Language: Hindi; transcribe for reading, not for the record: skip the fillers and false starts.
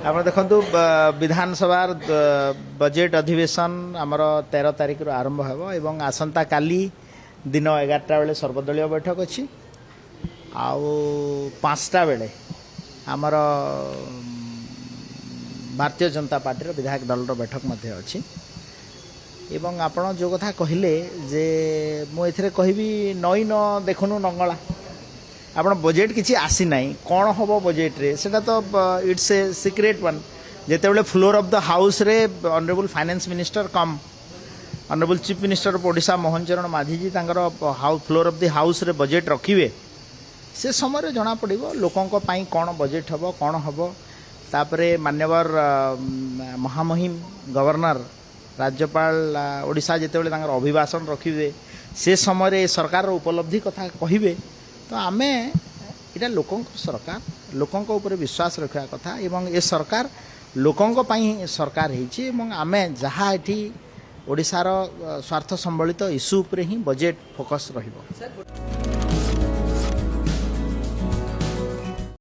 आप देखु विधानसभा बजेट अधिवेशन आमर 13 तारिख रु आरंभ हो एवं आसंता काली दिन 11टा बेले सर्वदलीय बैठक अच्छी आउ 5टा बेले आमर भारतीय जनता पार्टी विधायक दल बैठक मध्य अच्छी एवं आपण जो कथा कहले जे मुझे कहबी नई न देखुनु नंगला आपण बजेट किसी आसी ना कौन हम बजेट रे सेटा तो इट्स ए सिक्रेट वन जिते फ्लोर ऑफ द हाउस रे honourable finance minister come honourable chief minister of Odisha Mohan चरण माझी जी फ्लोर ऑफ द हाउस रे बजेट रखिए से समय जना पड़ो लोकों कौन बजेट हम कौन हम तापरे मान्यवर महामहिम गवर्नर राज्यपाल ओडिशा जिते अभिभाषण रखिए से समय सरकार उपलब्धि कथा कहे तो आमे इटा लोकों सरकार लोकों ऊपर विश्वास रखा कथा एवं ये सरकार लोकों पाई सरकार होती आमे जहाँ ये ओडिशार स्वार्थ संबलित इश्यू उपरे ही बजेट फोकस रहिबो।